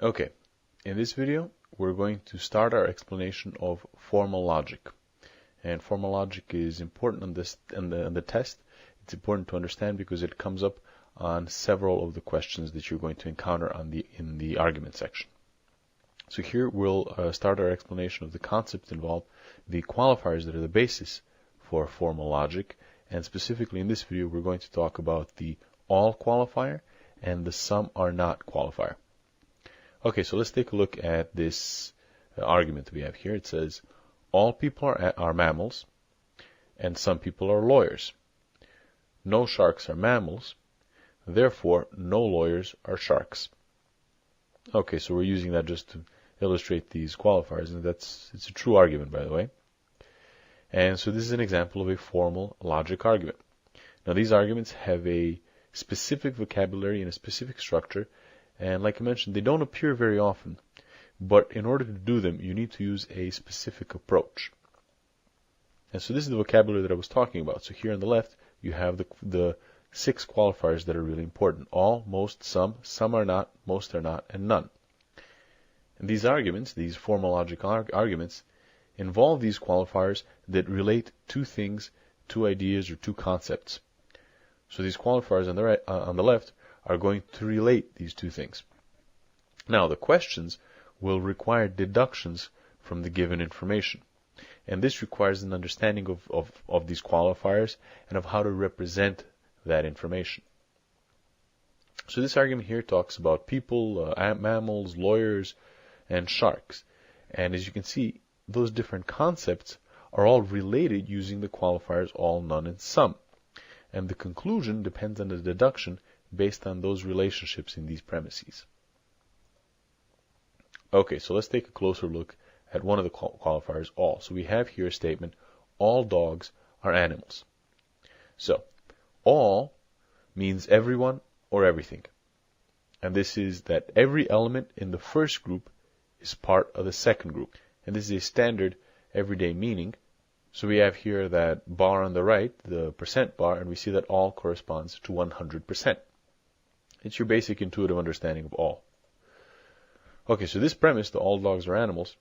Okay, in this video we're going to start our explanation of formal logic. And formal logic is important on this in the test. It's important to understand because it comes up on several of the questions that you're going to encounter in the argument section. So here we'll start our explanation of the concepts involved, the qualifiers that are the basis for formal logic, and specifically in this video we're going to talk about the all qualifier and the some are not qualifier. Okay, so let's take a look at this argument we have here. It says, all people are mammals, and some people are lawyers. No sharks are mammals, therefore no lawyers are sharks. Okay, so we're using that just to illustrate these qualifiers, and it's a true argument, by the way. And so this is an example of a formal logic argument. Now these arguments have a specific vocabulary and a specific structure, and like I mentioned, they don't appear very often, but in order to do them, you need to use a specific approach. And so this is the vocabulary that I was talking about. So here on the left, you have the 6 qualifiers that are really important. All, most, some are not, most are not, and none. And these arguments, these formal logic arguments, involve these qualifiers that relate two things, two ideas, or two concepts. So these qualifiers on the left are going to relate these two things. Now, the questions will require deductions from the given information. And this requires an understanding of these qualifiers and of how to represent that information. So this argument here talks about people, mammals, lawyers, and sharks. And as you can see, those different concepts are all related using the qualifiers all, none, and some. And the conclusion depends on the deduction based on those relationships in these premises. Okay, so let's take a closer look at one of the qualifiers, all. So we have here a statement, all dogs are animals. So, all means everyone or everything. And this is that every element in the first group is part of the second group. And this is a standard everyday meaning. So we have here that bar on the right, the percent bar, and we see that all corresponds to 100%. It's your basic intuitive understanding of all. Okay, so this premise, the all dogs are animals,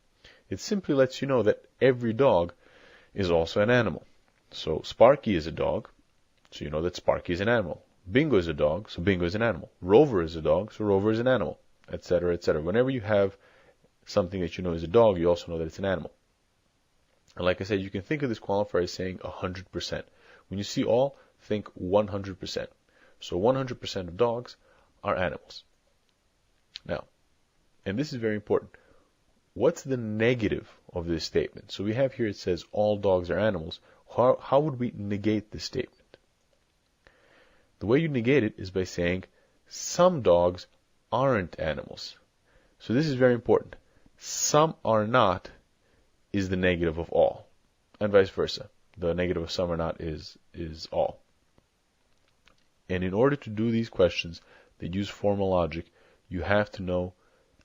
it simply lets you know that every dog is also an animal. So Sparky is a dog, so you know that Sparky is an animal. Bingo is a dog, so Bingo is an animal. Rover is a dog, so Rover is an animal, etc., etc. Whenever you have something that you know is a dog, you also know that it's an animal. And like I said, you can think of this qualifier as saying 100%. When you see all, think 100%. So 100% of dogs are animals. Now, and this is very important, what's the negative of this statement? So we have here it says all dogs are animals. How would we negate this statement? The way you negate it is by saying some dogs aren't animals. So this is very important. Some are not is the negative of all, and vice versa. The negative of some are not is all. And in order to do these questions that use formal logic, you have to know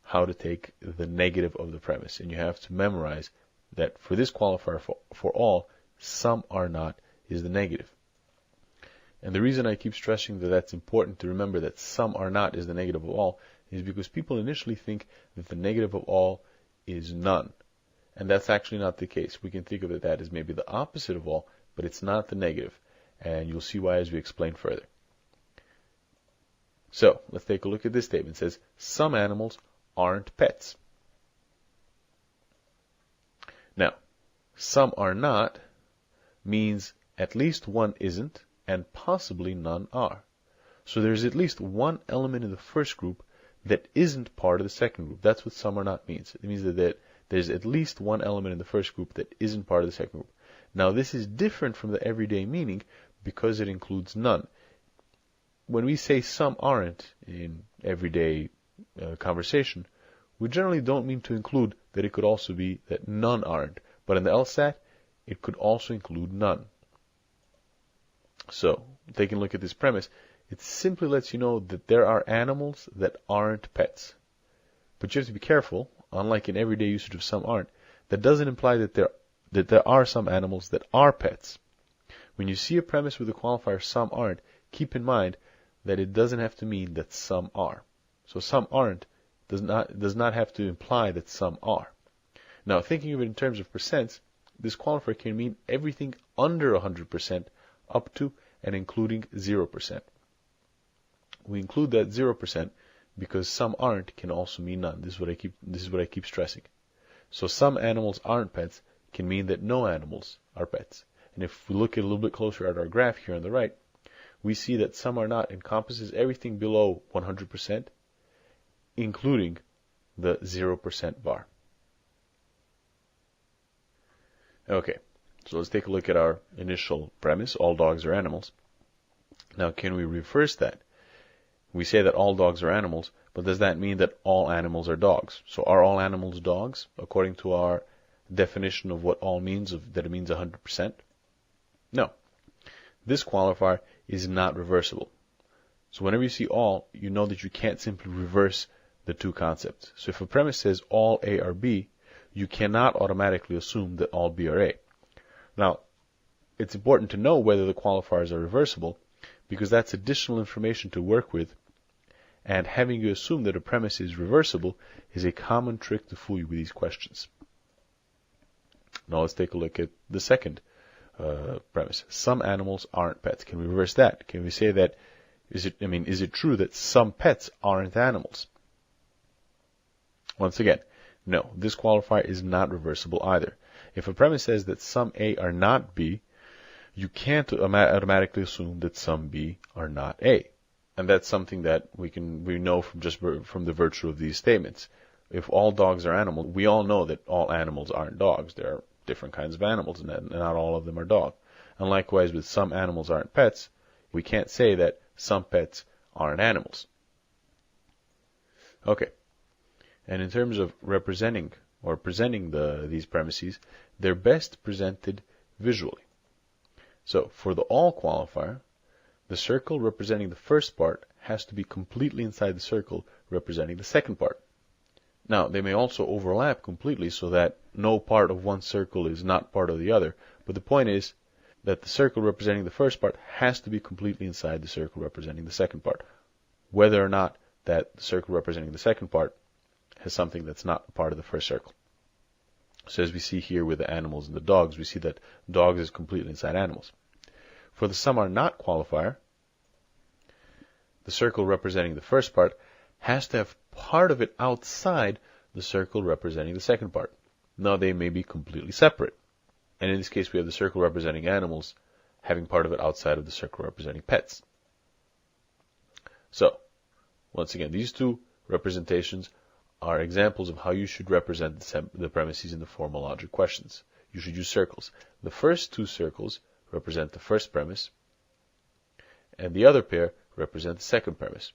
how to take the negative of the premise, and you have to memorize that for this qualifier for all, some are not is the negative. And the reason I keep stressing that that's important to remember that some are not is the negative of all is because people initially think that the negative of all is none. And that's actually not the case. We can think of that as maybe the opposite of all, but it's not the negative. And you'll see why as we explain further. So, let's take a look at this statement. It says, some animals aren't pets. Now, some are not means at least one isn't, and possibly none are. So there's at least one element in the first group that isn't part of the second group. That's what some are not means. It means that there's at least one element in the first group that isn't part of the second group. Now this is different from the everyday meaning because it includes none. When we say some aren't in everyday conversation, we generally don't mean to include that it could also be that none aren't. But in the LSAT, it could also include none. So, taking a look at this premise, it simply lets you know that there are animals that aren't pets. But you have to be careful, unlike in everyday usage of some aren't, that doesn't imply that there are some animals that are pets. When you see a premise with the qualifier some aren't, keep in mind that it doesn't have to mean that some are. So some aren't does not have to imply that some are. Now, thinking of it in terms of percents, this qualifier can mean everything under 100% up to and including 0%. We include that 0% because some aren't can also mean none. This is what I keep stressing. So some animals aren't pets can mean that no animals are pets. And if we look a little bit closer at our graph here on the right, we see that some are not encompasses everything below 100%, including the 0% bar. Okay, so let's take a look at our initial premise, all dogs are animals. Now, can we reverse that? We say that all dogs are animals, but does that mean that all animals are dogs? So are all animals dogs, according to our definition of what all means, that it means 100%? No. This qualifier is not reversible. So whenever you see all, you know that you can't simply reverse the two concepts. So if a premise says all A are B, you cannot automatically assume that all B are A. Now, it's important to know whether the qualifiers are reversible, because that's additional information to work with, and having you assume that a premise is reversible is a common trick to fool you with these questions. Now let's take a look at the second premise. Some animals aren't pets. Can we reverse that? Can we say that, is it true that some pets aren't animals? Once again, no, this qualifier is not reversible either. If a premise says that some A are not B, you can't automatically assume that some B are not A. And that's something that we know from the virtue of these statements. If all dogs are animals, we all know that all animals aren't dogs. There are different kinds of animals, and not all of them are dog. And likewise, with some animals aren't pets, we can't say that some pets aren't animals. Okay. And in terms of representing or presenting these premises, they're best presented visually. So for the all qualifier, the circle representing the first part has to be completely inside the circle representing the second part. Now, they may also overlap completely so that no part of one circle is not part of the other, but the point is that the circle representing the first part has to be completely inside the circle representing the second part, whether or not that the circle representing the second part has something that's not part of the first circle. So as we see here with the animals and the dogs, we see that dogs is completely inside animals. For the some are not qualifier, the circle representing the first part has to have part of it outside the circle representing the second part. Now they may be completely separate. And in this case we have the circle representing animals having part of it outside of the circle representing pets. So, once again, these two representations are examples of how you should represent the premises in the formal logic questions. You should use circles. The first two circles represent the first premise, and the other pair represent the second premise.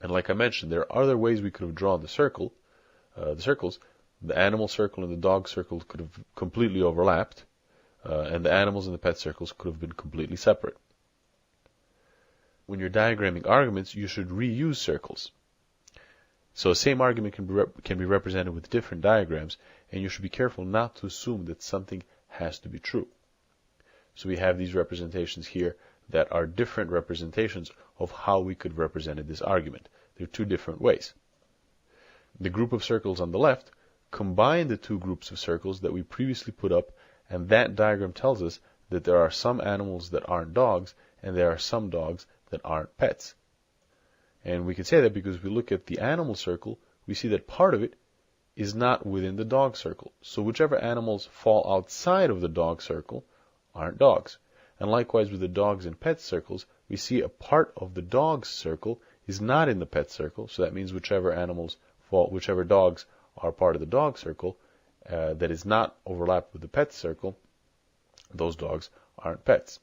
And like I mentioned, there are other ways we could have drawn the circles. The animal circle and the dog circle could have completely overlapped, and the animals and the pet circles could have been completely separate. When you're diagramming arguments, you should reuse circles. So the same argument can be represented with different diagrams, and you should be careful not to assume that something has to be true. So we have these representations here that are different representations of how we could have represented this argument. There are two different ways. The group of circles on the left combine the two groups of circles that we previously put up, and that diagram tells us that there are some animals that aren't dogs, and there are some dogs that aren't pets. And we can say that because if we look at the animal circle, we see that part of it is not within the dog circle. So whichever animals fall outside of the dog circle aren't dogs. And likewise with the dogs and pet circles, we see a part of the dog circle is not in the pet circle. So that means whichever dogs are part of the dog circle that is not overlapped with the pet circle, those dogs aren't pets.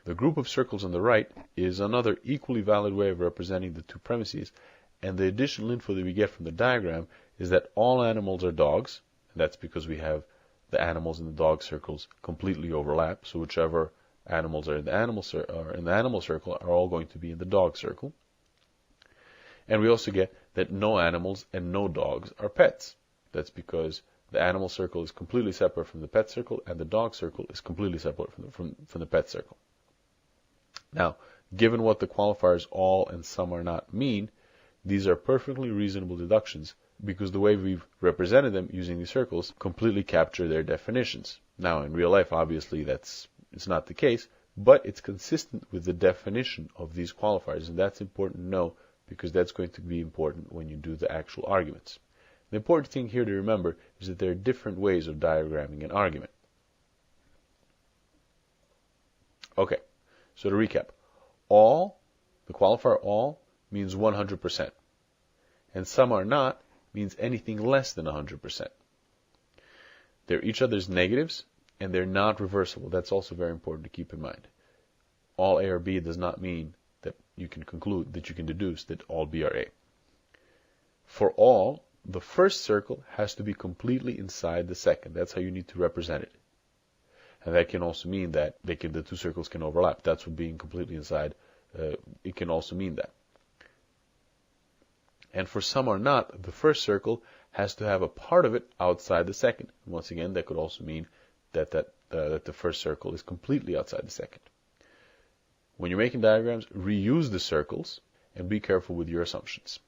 The group of circles on the right is another equally valid way of representing the two premises, and the additional info that we get from the diagram is that all animals are dogs, and that's because we have the animals in the dog circles completely overlap, so whichever animals are in the animal circle are all going to be in the dog circle. And we also get that no animals and no dogs are pets. That's because the animal circle is completely separate from the pet circle, and the dog circle is completely separate from the pet circle. Now, given what the qualifiers all and some are not mean, These are perfectly reasonable deductions because the way we've represented them using these circles completely capture their definitions. Now, in real life, obviously, it's not the case, but it's consistent with the definition of these qualifiers, and that's important to know because that's going to be important when you do the actual arguments. The important thing here to remember is that there are different ways of diagramming an argument. Okay, so to recap, all, the qualifier all, means 100%, and some are not means anything less than 100%. They're each other's negatives, and they're not reversible. That's also very important to keep in mind. All A or B does not mean that you can conclude, that you can deduce that all B are A. For all, the first circle has to be completely inside the second. That's how you need to represent it. And that can also mean that the two circles can overlap. That's what being completely inside, it can also mean that. And for some or not, the first circle has to have a part of it outside the second. Once again, that could also mean that the first circle is completely outside the second. When you're making diagrams, reuse the circles and be careful with your assumptions.